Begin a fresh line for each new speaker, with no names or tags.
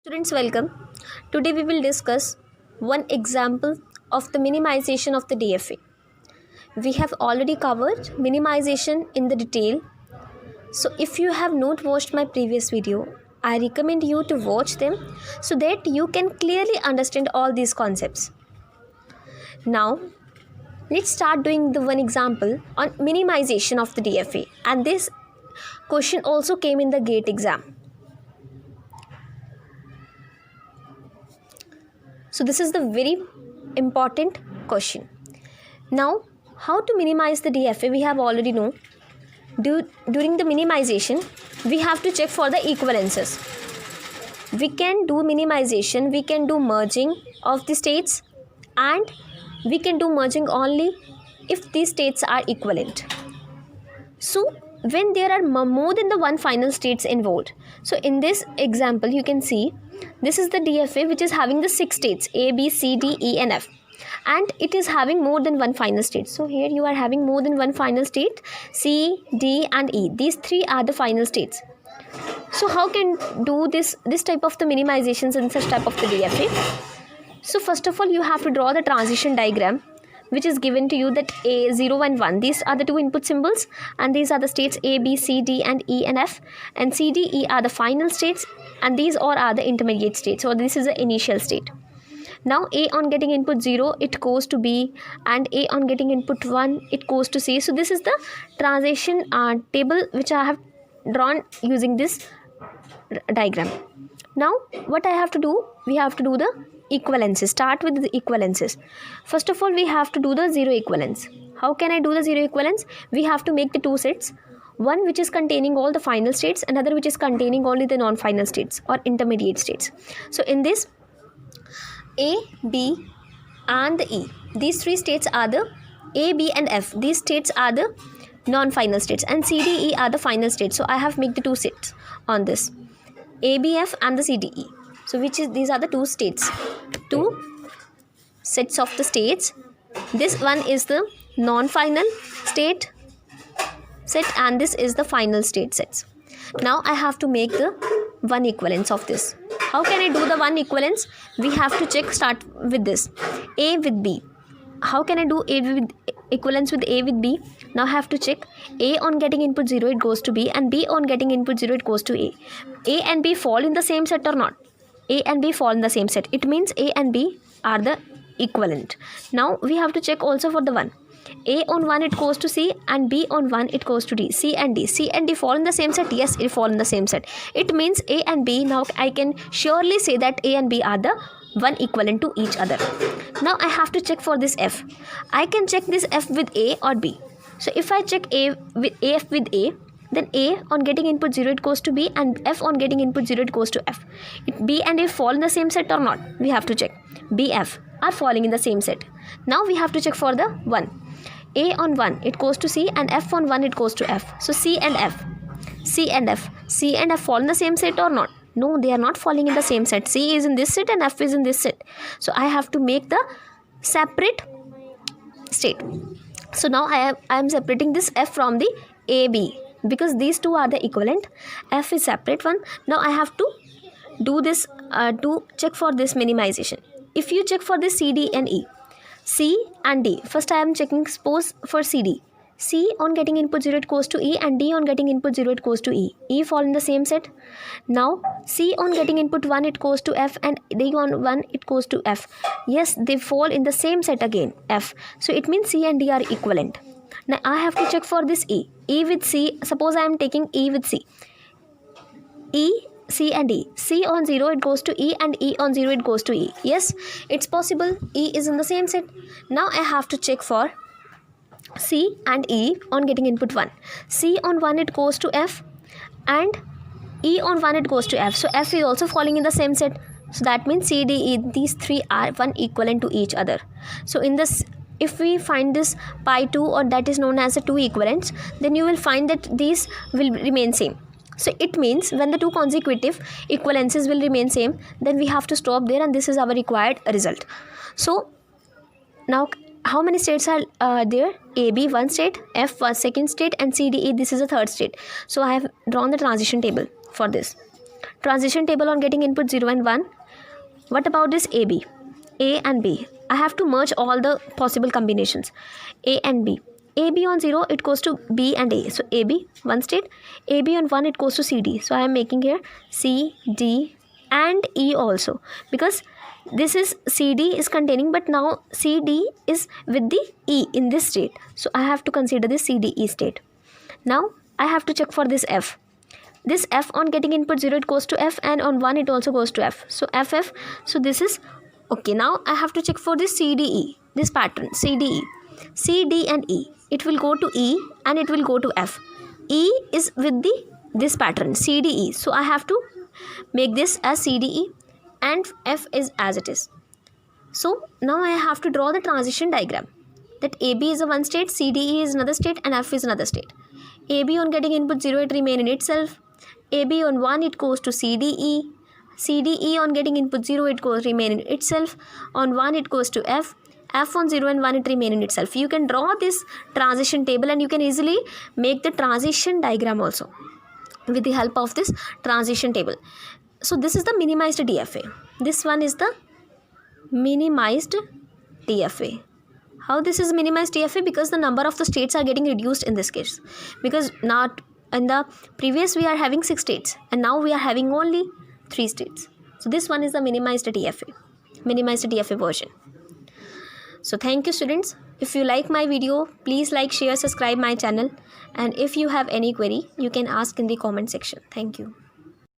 Students, welcome. Today we will discuss one example of the minimization of the DFA. We have already covered minimization in the detail. So if you have not watched my previous video, I recommend you to watch them so that you can clearly understand all these concepts. Now, let's start doing the one example on minimization of the DFA. And this question also came in the GATE exam. So this is the very important question. Now, how to minimize the DFA? We have already know. During the minimization, we have to check for the equivalences. We can do minimization, we can do merging of the states, and we can do merging only if these states are equivalent. So when there are more than the one final states involved. So in this example, you can see this is the DFA which is having the 6 states A, B, C, D, E and F, and it is having more than one final state. So here you are having more than one final state, C, D and E. These three are the final states. So how can do this type of the minimizations in such type of the DFA? So first of all, you have to draw the transition diagram which is given to you, that A, 0 and 1. These are the two input symbols, and these are the states A, B, C, D and E and F, and C, D, E are the final states, and these all are the intermediate states. So this is the initial state. Now A on getting input 0, it goes to B, and A on getting input 1, it goes to C. So this is the transition table which I have drawn using this diagram. Now what I have to do, we have to do the equivalences. Start with the equivalences. First of all, we have to do the zero equivalence. How can I do the zero equivalence? We have to make the two sets, one which is containing all the final states, another which is containing only the non-final states or intermediate states. So in this, A, B and the E, these three states are the A, B and F. These states are the non-final states, and C, D, E are the final states. So I have made the two sets on this, A, B, F and the C, D, E. So these are the two states, two sets of the states. This one is the non-final state set, and this is the final state sets. Now I have to make the one equivalence of this. How can I do the one equivalence? We have to check, start with this, A with B. How can I do A with equivalence with A with B? Now I have to check, A on getting input 0, it goes to B, and B on getting input 0, it goes to A. A and B fall in the same set or not? A and B fall in the same set. It means A and B are the equivalent. Now we have to check also for the 1. A on 1 it goes to C, and B on 1 it goes to D. C and D. C and D fall in the same set? Yes, it fall in the same set. It means A and B. Now I can surely say that A and B are the one equivalent to each other. Now I have to check for this F. I can check this F with A or B. So if I check F with A, then A on getting input 0 it goes to B, and F on getting input 0 it goes to F. B and A fall in the same set or not? We have to check. B, F are falling in the same set. Now we have to check for the 1. A on 1 it goes to C, and F on 1 it goes to F. So C and F. C and F. C and F fall in the same set or not? No, they are not falling in the same set. C is in this set and F is in this set. So I have to make the separate state. So now I am separating this F from the AB, because these two are the equivalent. F is separate one. Now I have to do this to check for this minimization. If you check for this C, D and E, C and D, first I am checking, suppose for CD. C on getting input 0 it goes to E, and D on getting input 0 it goes to E. E fall in the same set. Now C on getting input 1 it goes to F, and D on 1 it goes to F. Yes, they fall in the same set again, F. So it means C and D are equivalent. Now I have to check for this E. E with C, suppose I am taking E with C. E, C and E. C on 0 it goes to E, and E on 0 it goes to E. Yes, it's possible. E is in the same set. Now I have to check for C and E on getting input 1. C on 1 it goes to F, and E on 1 it goes to F. So F is also falling in the same set. So that means C, D, E, these three are one equivalent to each other. So in this, if we find this pi 2, or that is known as the two equivalents, then you will find that these will remain same. So it means when the two consecutive equivalences will remain same, then we have to stop there, and this is our required result. So now how many states are there? A, B one state, F was second state, and C, D, E this is a third state. So I have drawn the transition table for this. transition table on getting input 0 and 1. What about this AB? A and B. I have to merge all the possible combinations. A and B. AB on 0, it goes to B and A. So AB, one state. AB on 1, it goes to CD. So I am making here C, D and E also. Because this is CD is containing, but now CD is with the E in this state. So I have to consider this CDE state. Now I have to check for this F. This F on getting input 0, it goes to F, and on 1 it also goes to F. So FF, so this is okay. Now I have to check for this CDE, this pattern CDE. C, D and E, it will go to E and it will go to F. E is with this pattern CDE. So I have to make this as CDE and F is as it is. So now I have to draw the transition diagram. That AB is a one state, CDE is another state and F is another state. AB on getting input 0, it remain in itself. AB on 1, it goes to CDE. CDE on getting input 0, it goes remain in itself. On 1, it goes to F. F on 0 and 1, it remain in itself. You can draw this transition table and you can easily make the transition diagram also with the help of this transition table. So this is the minimized DFA. This one is the minimized DFA. How this is minimized DFA? Because the number of the states are getting reduced in this case. Because not in the previous we are having 6 states and now we are having only 3 states. So this one is the minimized DFA version. So thank you students. If you like my video, please like, share, subscribe my channel, and if you have any query, you can ask in the comment section. Thank you.